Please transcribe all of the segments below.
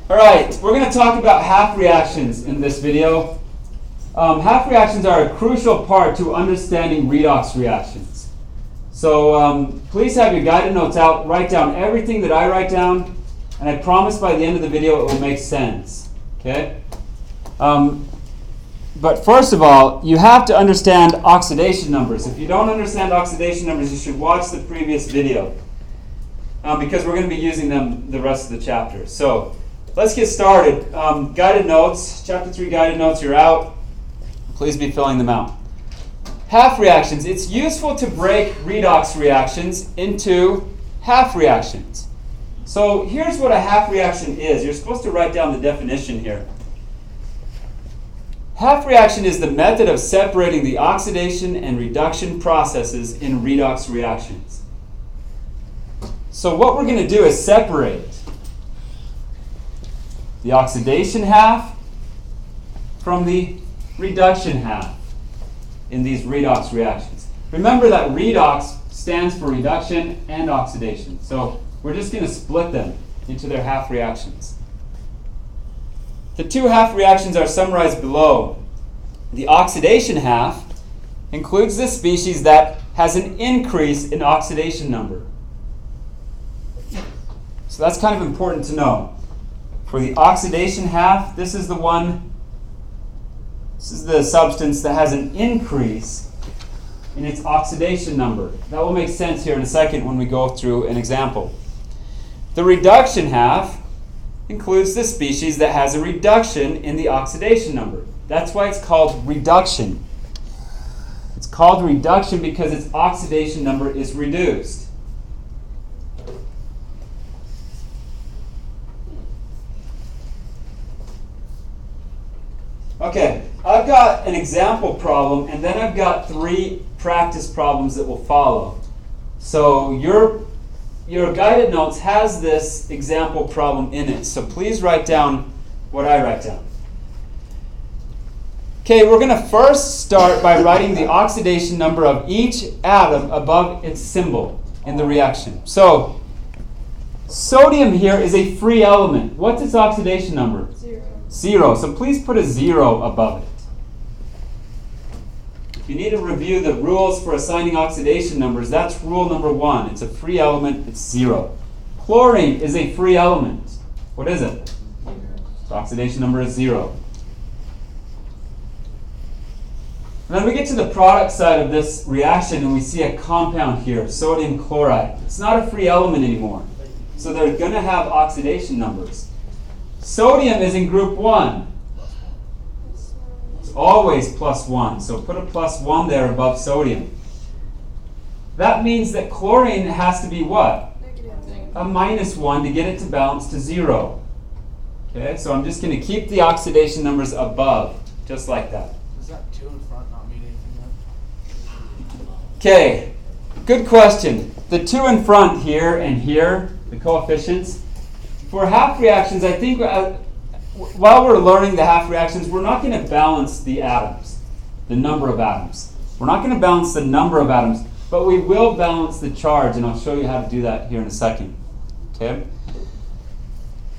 All right, we're going to talk about half reactions in this video. Half reactions are a crucial part to understanding redox reactions. So please have your guided notes out. Write down everything that I write down, and I promise by the end of the video it will make sense. Okay? But first of all, you have to understand oxidation numbers. If you don't understand oxidation numbers, you should watch the previous video because we're going to be using them the rest of the chapter. So let's get started. Guided notes, chapter 3 guided notes, you're out. Please be filling them out. Half reactions. It's useful to break redox reactions into half reactions. So here's what a half reaction is. You're supposed to write down the definition here. Half reaction is the method of separating the oxidation and reduction processes in redox reactions. So what we're going to do is separate the oxidation half from the reduction half in these redox reactions. Remember that redox stands for reduction and oxidation. So we're just going to split them into their half reactions. The two half reactions are summarized below. The oxidation half includes the species that has an increase in oxidation number. So that's kind of important to know. For the oxidation half, this is the substance that has an increase in its oxidation number. That will make sense here in a second when we go through an example. The reduction half includes the species that has a reduction in the oxidation number. That's why it's called reduction. It's called reduction because its oxidation number is reduced. Okay, I've got an example problem, and then I've got 3 practice problems that will follow. So your guided notes has this example problem in it. So please write down what I write down. Okay, we're going to first start by writing the oxidation number of each atom above its symbol in the reaction. So sodium here is a free element. What's its oxidation number? 0. So please put a 0 above it. If you need to review the rules for assigning oxidation numbers, that's rule number 1. It's a free element, it's 0. Chlorine is a free element. What is it? Its oxidation number is 0. And then we get to the product side of this reaction and we see a compound here, sodium chloride. It's not a free element anymore. So they're going to have oxidation numbers. Sodium is in group 1. It's always +1. So put a +1 there above sodium. That means that chlorine has to be what? A -1 to get it to balance to 0. Okay, so I'm just going to keep the oxidation numbers above, just like that. Does that 2 in front not mean anything then? Okay, good question. The 2 in front here and here, the coefficients, for half reactions, I think while we're learning the half reactions, we're not going to balance the atoms, the number of atoms. We're not going to balance the number of atoms, but we will balance the charge, and I'll show you how to do that here in a second. Okay?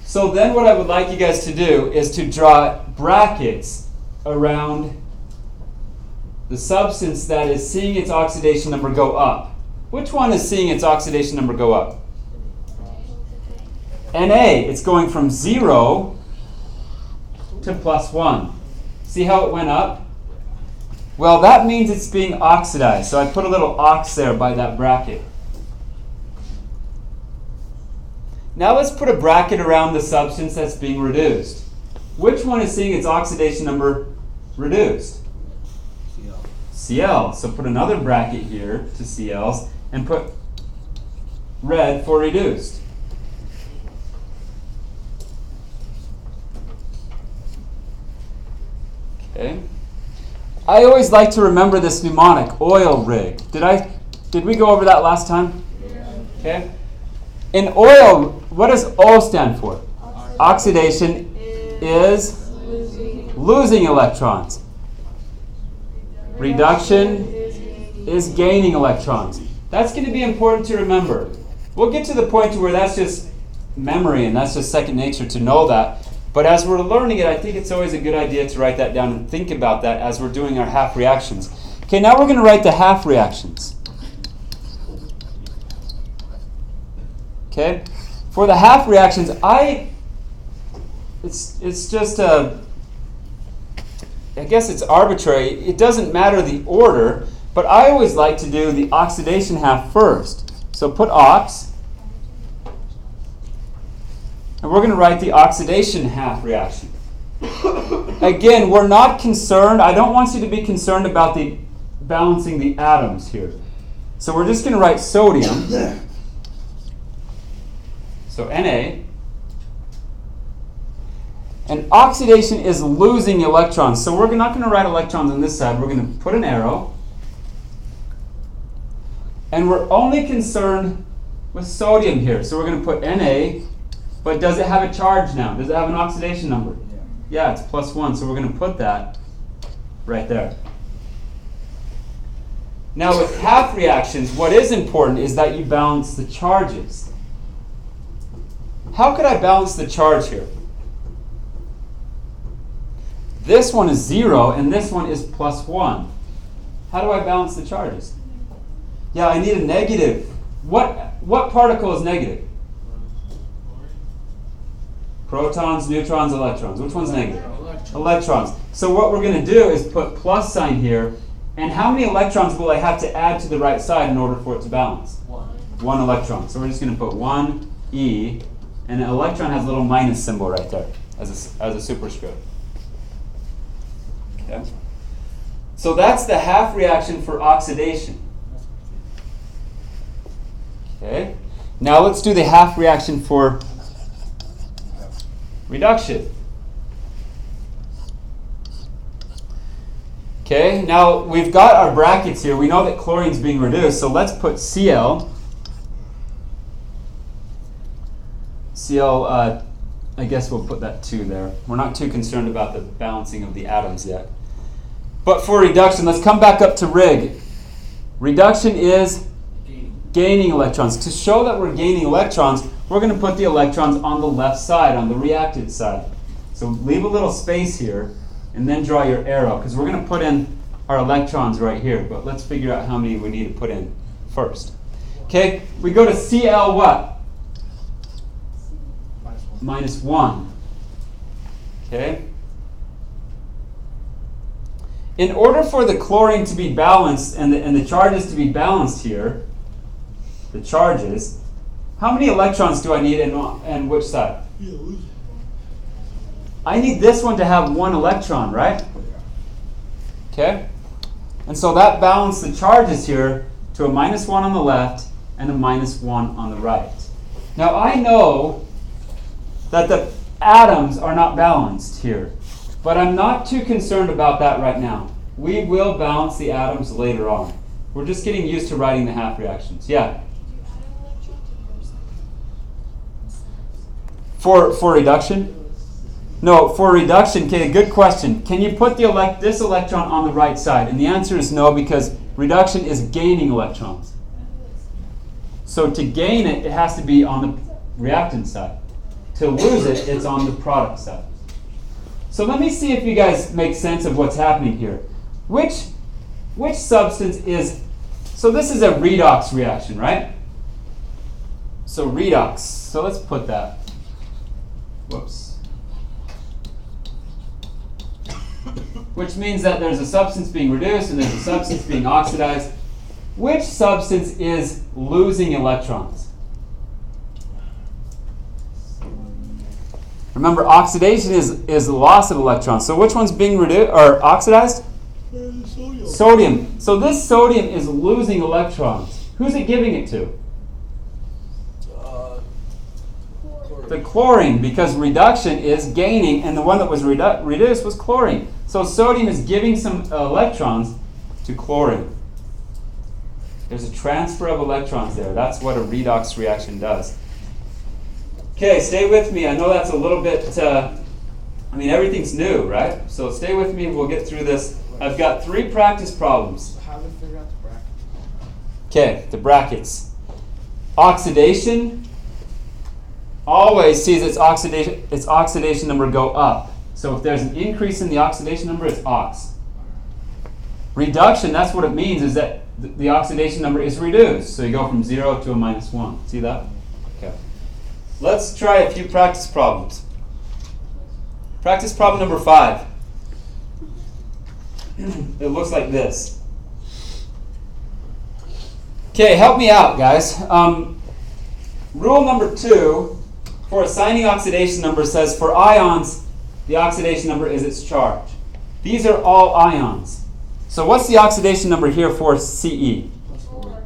So then what I would like you guys to do is to draw brackets around the substance that is seeing its oxidation number go up. Which one is seeing its oxidation number go up? Na. It's going from 0 to +1. See how it went up? Well, that means it's being oxidized. So I put a little ox there by that bracket. Now let's put a bracket around the substance that's being reduced. Which one is seeing its oxidation number reduced? Cl. So put another bracket here to Cl's and put red for reduced. Okay. I always like to remember this mnemonic, oil rig. Did we go over that last time? Yeah. Okay. In oil, what does O stand for? Oxidation is losing electrons. Reduction is gaining electrons. That's going to be important to remember. We'll get to the point to where that's just memory, and that's just second nature to know that. But as we're learning it, I think it's always a good idea to write that down and think about that as we're doing our half reactions. Okay, now we're going to write the half reactions. Okay, for the half reactions, it's just I guess it's arbitrary. It doesn't matter the order, but I always like to do the oxidation half first. So put ox, and we're going to write the oxidation half reaction. Again, we're not concerned. I don't want you to be concerned about the balancing the atoms here. So we're just going to write sodium. So Na. And oxidation is losing electrons. So we're not going to write electrons on this side. We're going to put an arrow. And we're only concerned with sodium here. So we're going to put Na. But does it have a charge now? Does it have an oxidation number? Yeah, it's +1. So we're going to put that right there. Now with half reactions, what is important is that you balance the charges. How could I balance the charge here? This one is 0 and this one is +1. How do I balance the charges? Yeah, I need a negative. What particle is negative? Protons, neutrons, electrons. Which one's negative? Electrons. So what we're going to do is put plus sign here. And how many electrons will I have to add to the right side in order for it to balance? 1 electron. So we're just going to put 1 E. And an electron has a little minus symbol right there as a superscript. Okay. So that's the half reaction for oxidation. Okay. Now let's do the half reaction for reduction. Okay, now we've got our brackets here. We know that chlorine's being reduced, so let's put Cl. Cl, I guess we'll put that 2 there. We're not too concerned about the balancing of the atoms yet. But for reduction, let's come back up to Rig. Reduction is gaining electrons. To show that we're gaining electrons, we're going to put the electrons on the left side, on the reactant side. So leave a little space here, and then draw your arrow, because we're going to put in our electrons right here. But let's figure out how many we need to put in first. Okay, we go to Cl what? -1. Okay. In order for the chlorine to be balanced and the charges to be balanced here, the charges, how many electrons do I need and which side? I need this one to have 1 electron, right? Okay. And so that balanced the charges here to a -1 on the left and a -1 on the right. Now I know that the atoms are not balanced here. But I'm not too concerned about that right now. We will balance the atoms later on. We're just getting used to writing the half reactions. Yeah? For reduction? No, for reduction, okay, good question. Can you put this electron on the right side? And the answer is no, because reduction is gaining electrons. So to gain it, it has to be on the reactant side. To lose it, it's on the product side. So let me see if you guys make sense of what's happening here. Which substance is... So this is a redox reaction, right? So redox. So let's put that. Whoops. Which means that there's a substance being reduced and there's a substance being oxidized. Which substance is losing electrons? Remember, oxidation is loss of electrons. So which one's being reduced or oxidized? Sodium. So this sodium is losing electrons. Who's it giving it to? The chlorine, because reduction is gaining, and the one that was reduced was chlorine. So sodium is giving some electrons to chlorine. There's a transfer of electrons there. That's what a redox reaction does. Okay, stay with me. I know that's a little bit, everything's new, right? So stay with me. We'll get through this. I've got 3 practice problems. How do we figure out the bracket? Okay, the brackets. Oxidation always sees its oxidation number go up. So if there's an increase in the oxidation number, it's ox. Reduction, that's what it means, is that the oxidation number is reduced. So you go from 0 to a -1. See that? Okay. Let's try a few practice problems. Practice problem number 5. It looks like this. Okay, help me out, guys. Rule number 2 for assigning oxidation number says for ions, the oxidation number is its charge. These are all ions. So what's the oxidation number here for Ce?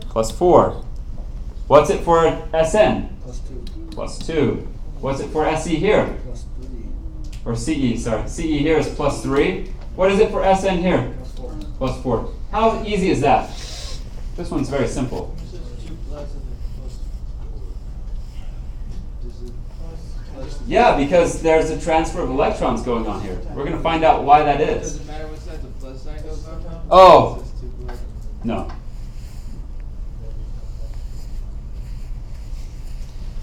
Plus 4. What's it for Sn? Plus 2. What's it for Se here? Or Ce, sorry. Ce here is plus 3. What is it for Sn here? Plus 4. How easy is that? This one's very simple. Yeah, because there's a transfer of electrons going on here. We're going to find out why that is. Does it matter what side the plus sign goes on? Oh, no.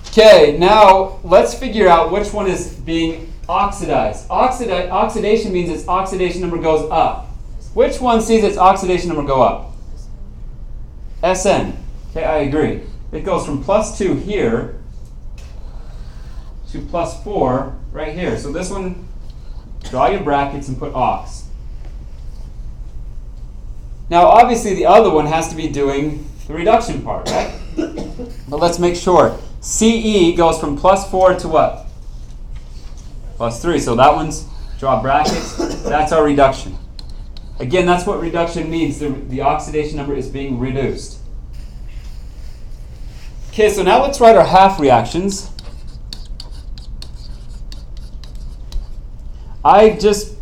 Okay, now let's figure out which one is being oxidized. Oxidation means its oxidation number goes up. Which one sees its oxidation number go up? Sn. Okay, I agree. It goes from plus 2 here to plus 4 right here. So this one, draw your brackets and put ox. Now obviously the other one has to be doing the reduction part, right? But let's make sure. Ce goes from plus 4 to what? Plus 3. So that one's, draw brackets, that's our reduction. Again, that's what reduction means. The oxidation number is being reduced. Okay, so now let's write our half reactions. I just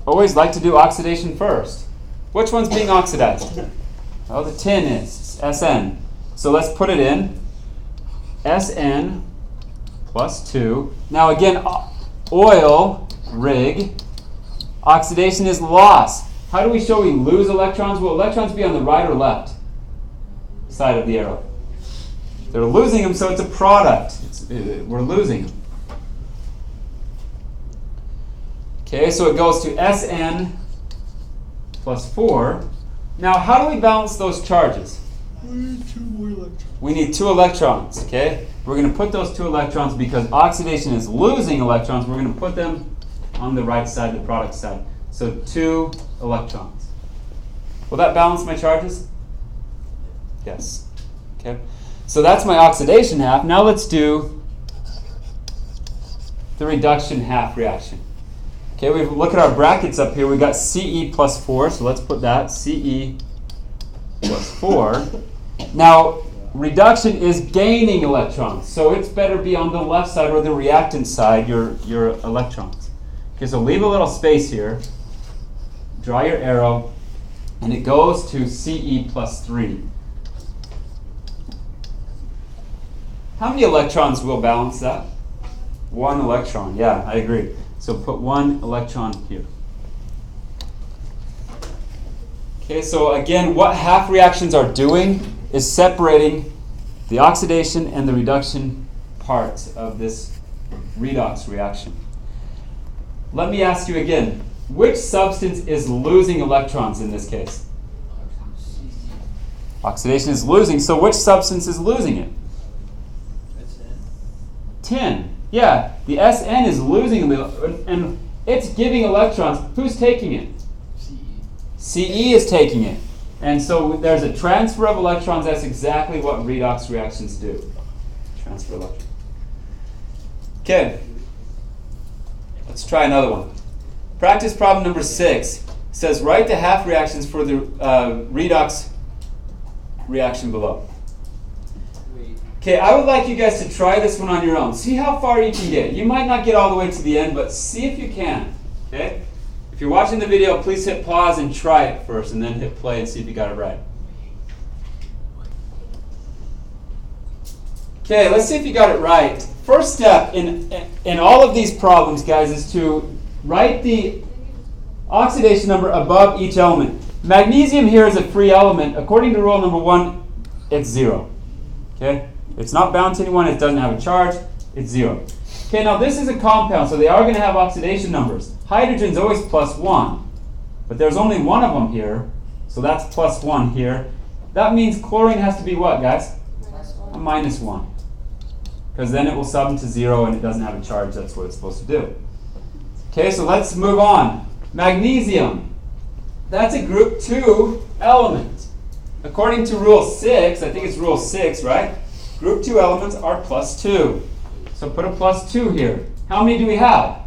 always like to do oxidation first. Which one's being oxidized? Oh, the tin is, Sn. So let's put it in. Sn plus 2. Now again, oil, rig, oxidation is loss. How do we show we lose electrons? Will electrons be on the right or left side of the arrow? They're losing them, so it's a product. We're losing them. Okay, so it goes to Sn plus 4. Now, how do we balance those charges? We need 2 more electrons. We need 2 electrons, okay? We're going to put those 2 electrons because oxidation is losing electrons. We're going to put them on the right side, the product side. So 2 electrons. Will that balance my charges? Yes. Okay. So that's my oxidation half. Now let's do the reduction half reaction. Okay, we look at our brackets up here. We've got Ce plus 4, so let's put that. Ce plus 4. Now, reduction is gaining electrons, so it's better be on the left side or the reactant side, your electrons. Okay, so leave a little space here. Draw your arrow, and it goes to Ce plus 3. How many electrons will balance that? 1 electron. Yeah, I agree. So put 1 electron here. Okay, so again, what half reactions are doing is separating the oxidation and the reduction parts of this redox reaction. Let me ask you again, which substance is losing electrons in this case? Oxidation is losing, so which substance is losing it? Tin. Yeah, the Sn is losing and it's giving electrons. Who's taking it? Ce is taking it. And so there's a transfer of electrons. That's exactly what redox reactions do. Transfer electrons. Okay. Let's try another one. Practice problem number 6 says write the half reactions for the redox reaction below. Okay, I would like you guys to try this one on your own. See how far you can get. You might not get all the way to the end, but see if you can. Okay? If you're watching the video, please hit pause and try it first, and then hit play and see if you got it right. Okay, let's see if you got it right. First step in all of these problems, guys, is to write the oxidation number above each element. Magnesium here is a free element. According to rule number 1, it's 0. Okay? It's not bound to anyone. It doesn't have a charge. It's 0. Okay, now this is a compound, so they are going to have oxidation numbers. Hydrogen's always plus 1, but there's only one of them here, so that's plus 1 here. That means chlorine has to be what, guys? A minus 1. Because then it will sub into 0 and it doesn't have a charge. That's what it's supposed to do. Okay, so let's move on. Magnesium. That's a group 2 element. According to rule 6, I think it's rule 6, right? Group 2 elements are plus 2. So put a plus 2 here. How many do we have?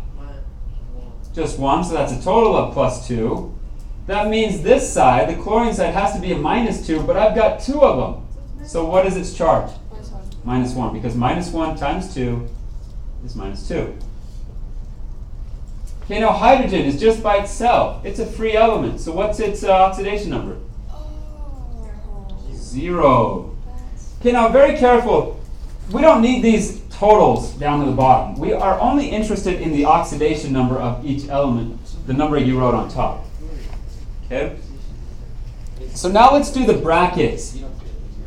Just 1, so that's a total of plus 2. That means this side, the chlorine side, has to be a minus 2, but I've got 2 of them. So what is its charge? Minus 1, because minus 1 times 2 is minus 2. Okay, now hydrogen is just by itself. It's a free element. So what's its oxidation number? 0. Okay, now very careful. We don't need these totals down to the bottom. We are only interested in the oxidation number of each element, the number you wrote on top. Okay? So now let's do the brackets.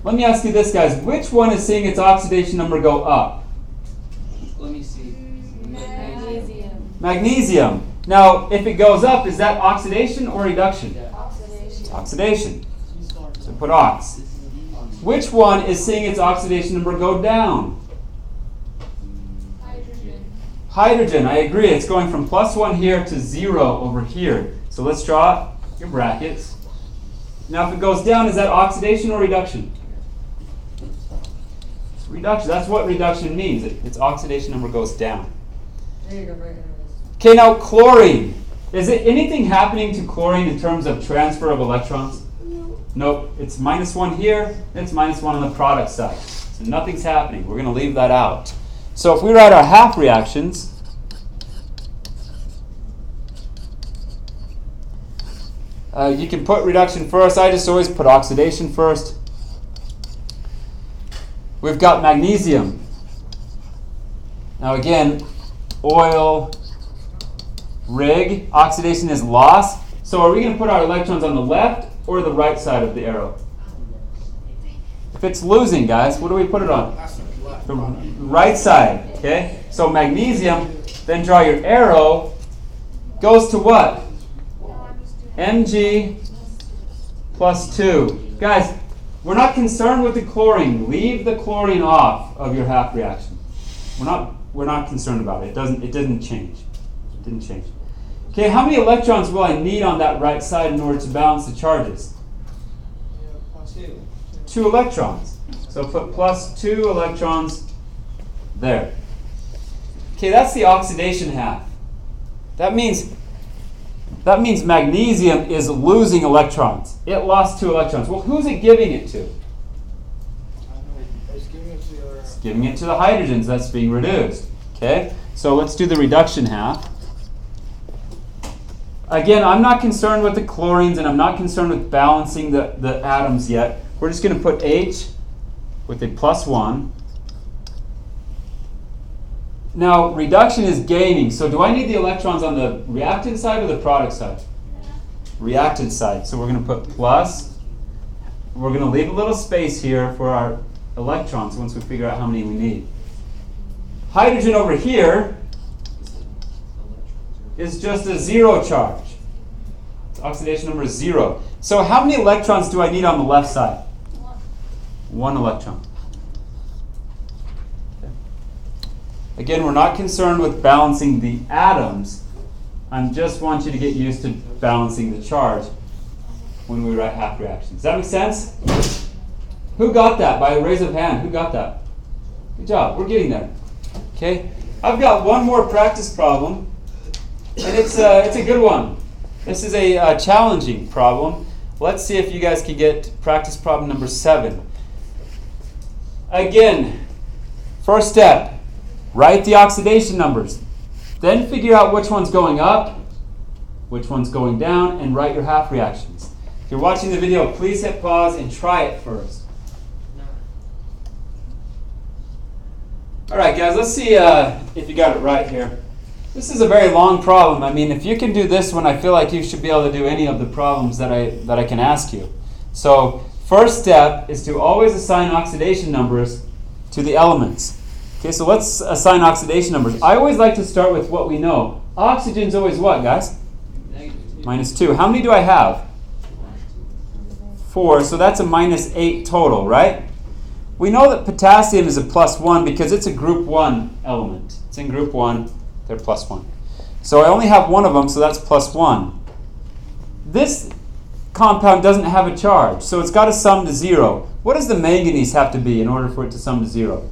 Let me ask you this, guys. Which one is seeing its oxidation number go up? Let me see. Magnesium. Magnesium. Now, if it goes up, is that oxidation or reduction? Oxidation. It's oxidation. So put ox. Which one is seeing its oxidation number go down? Hydrogen. Hydrogen, I agree. It's going from plus 1 here to 0 over here. So let's draw your brackets. Now, if it goes down, is that oxidation or reduction? It's reduction. That's what reduction means. Its oxidation number goes down. There you go, right. Okay, now chlorine. Is it anything happening to chlorine in terms of transfer of electrons? No. Nope. It's minus 1 here, it's minus 1 on the product side. So nothing's happening. We're going to leave that out. So if we write our half reactions, you can put reduction first. I just always put oxidation first. We've got magnesium. Now again, oil, rig, oxidation is loss. So are we going to put our electrons on the left or the right side of the arrow? If it's losing, guys, what do we put it on? The right side, okay? So magnesium, then draw your arrow, goes to what? Mg plus 2. Guys, we're not concerned with the chlorine. Leave the chlorine off of your half reaction. We're not concerned about it. It didn't change. It didn't change. Okay, how many electrons will I need on that right side in order to balance the charges? 2 electrons. So put plus 2 electrons there. Okay, that's the oxidation half. That means magnesium is losing electrons. It lost 2 electrons. Well, who's it giving it to? It's giving it to the hydrogens that's being reduced. Okay, so let's do the reduction half. Again, I'm not concerned with the chlorines and I'm not concerned with balancing the atoms yet. We're just going to put H with a plus 1. Now, reduction is gaining. So do I need the electrons on the reactant side or the product side? Reactant side. So we're going to put plus. We're going to leave a little space here for our electrons once we figure out how many we need. Hydrogen over here is just a 0 charge. Its oxidation number is 0. So how many electrons do I need on the left side? 1 electron. Okay. Again, we're not concerned with balancing the atoms. I just want you to get used to balancing the charge when we write half reactions. Does that make sense? Who got that? By a raise of hand, who got that? Good job. We're getting there. Okay. I've got one more practice problem, and it's a good one. This is a challenging problem. Let's see if you guys can get practice problem number 7. Again, first step, write the oxidation numbers. Then figure out which one's going up, which one's going down, and write your half reactions. If you're watching the video, please hit pause and try it first. All right, guys, let's see if you got it right here. This is a very long problem. I mean, if you can do this one, I feel like you should be able to do any of the problems that I can ask you. So, first step is to always assign oxidation numbers to the elements. Okay, so let's assign oxidation numbers. I always like to start with what we know. Oxygen's always what, guys? -2. How many do I have? 4, so that's a -8 total, right? We know that potassium is a +1 because it's a group 1 element. It's in group 1, they're +1. So I only have one of them, so that's +1. This compound doesn't have a charge, so it's got to sum to 0. What does the manganese have to be in order for it to sum to 0?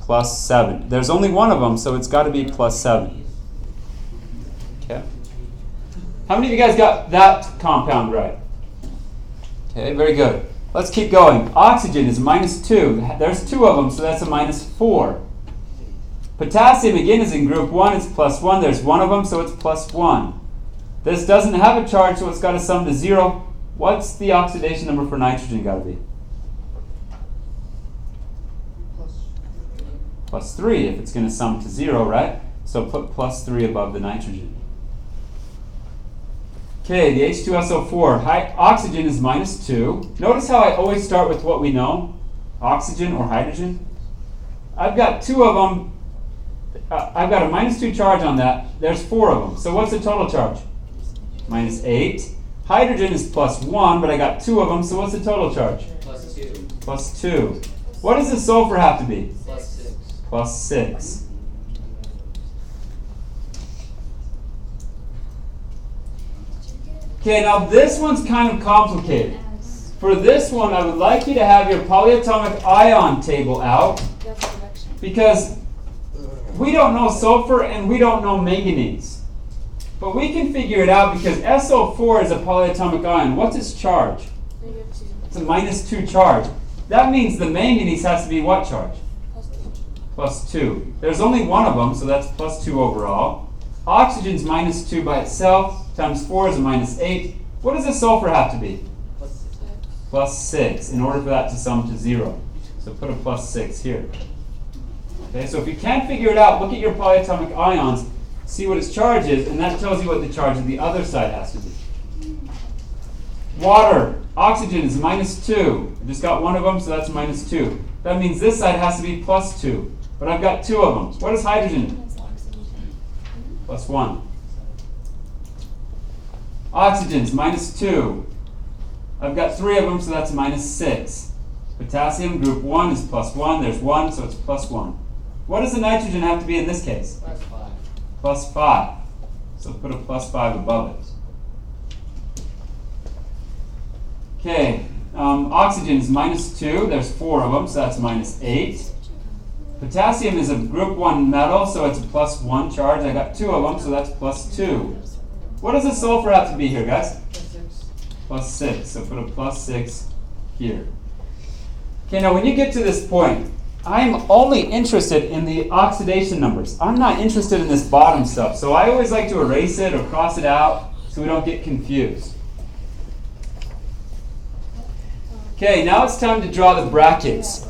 +7. There's only one of them, so it's got to be +7. Okay. How many of you guys got that compound right? Okay, very good. Let's keep going. Oxygen is -2. There's 2 of them, so that's a -4. Potassium, again, is in group 1. It's +1. There's one of them, so it's +1. This doesn't have a charge, so it's got to sum to 0. What's the oxidation number for nitrogen got to be? +3 if it's going to sum to 0, right? So put +3 above the nitrogen. Okay, the H2SO4. Oxygen is -2. Notice how I always start with what we know. Oxygen or hydrogen. I've got 2 of them. I've got a -2 charge on that. There's 4 of them. So what's the total charge? -8. Hydrogen is +1, but I got 2 of them. So what's the total charge? +2. +2. What does the sulfur have to be? +6. +6. Okay, now this one's kind of complicated. For this one, I would like you to have your polyatomic ion table out because we don't know sulfur and we don't know manganese. But we can figure it out because SO4 is a polyatomic ion. What's its charge? It's a -2 charge. That means the manganese has to be what charge? +2. There's only one of them, so that's +2 overall. Oxygen's -2 by itself, times 4 is a -8. What does the sulfur have to be? +6 in order for that to sum to 0. So put a +6 here. Okay, so if you can't figure it out, look at your polyatomic ions, see what its charge is, and that tells you what the charge of the other side has to be. Water. Oxygen is -2. I just got one of them, so that's -2. That means this side has to be +2. But I've got 2 of them. What is hydrogen? +1. Oxygen's -2. I've got 3 of them, so that's -6. Potassium, group 1 is +1. There's 1, so it's +1. What does the nitrogen have to be in this case? +5. +5. So put a +5 above it. Okay, oxygen is -2. There's 4 of them, so that's -8. Potassium is a group 1 metal, so it's a +1 charge. I got 2 of them, so that's +2. What does the sulfur have to be here, guys? +6. So put a +6 here. Okay, now when you get to this point, I'm only interested in the oxidation numbers. I'm not interested in this bottom stuff. So I always like to erase it or cross it out so we don't get confused. Okay, now it's time to draw the brackets.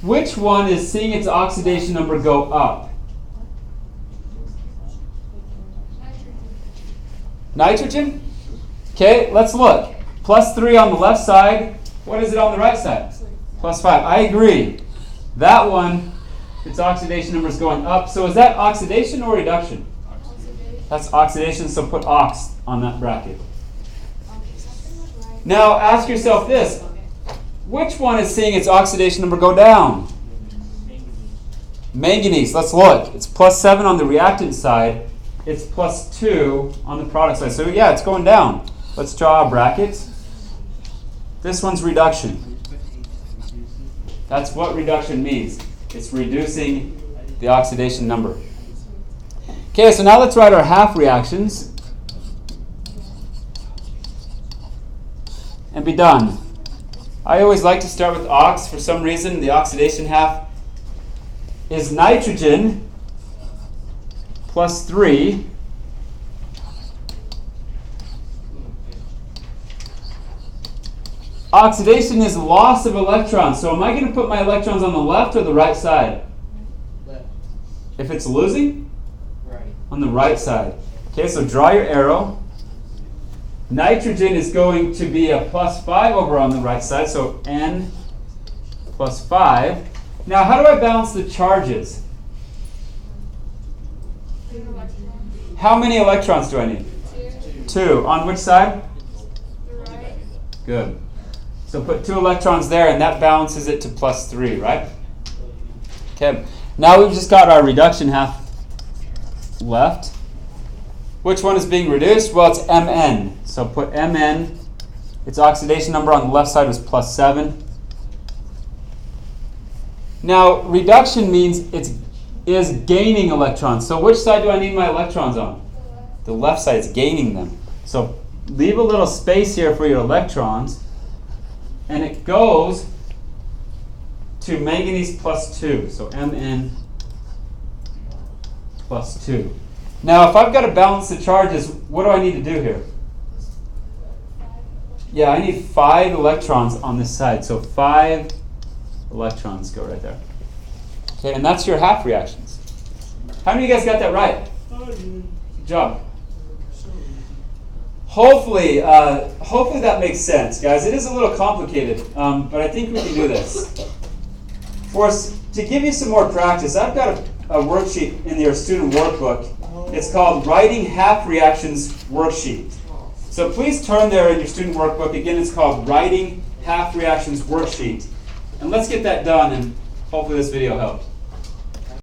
Which one is seeing its oxidation number go up? Nitrogen? Okay, let's look. +3 on the left side. What is it on the right side? +5. I agree. That one, its oxidation number is going up. So is that oxidation or reduction? That's oxidation, so put ox on that bracket. Now ask yourself this. Which one is seeing its oxidation number go down? Manganese. Let's look. It's +7 on the reactant side. It's +2 on the product side. So yeah, it's going down. Let's draw a bracket. This one's reduction. That's what reduction means. It's reducing the oxidation number. Okay, so now let's write our half reactions and be done. I always like to start with ox. For some reason, the oxidation half is nitrogen +3 oxidation is loss of electrons. So am I going to put my electrons on the left or the right side? Left. If it's losing? Right. On the right side. Okay, so draw your arrow. Nitrogen is going to be a +5 over on the right side, so N +5. Now, how do I balance the charges? How many electrons do I need? 2. On which side? Good. So put 2 electrons there, and that balances it to +3, right? Okay. Now we've just got our reduction half left. Which one is being reduced? Well, it's Mn. So put Mn. Its oxidation number on the left side was +7. Now, reduction means it is gaining electrons. So which side do I need my electrons on? The left side is gaining them. So leave a little space here for your electrons. And it goes to manganese +2. So Mn +2. Now, if I've got to balance the charges, what do I need to do here? Yeah, I need 5 electrons on this side. So 5 electrons go right there. Okay, and that's your half reactions. How many of you guys got that right? Good job. Hopefully that makes sense, guys. It is a little complicated, but I think we can do this. To give you some more practice, I've got a worksheet in your student workbook. It's called Writing Half Reactions Worksheet. So please turn there in your student workbook. Again, it's called Writing Half Reactions Worksheet. And let's get that done, and hopefully this video helped.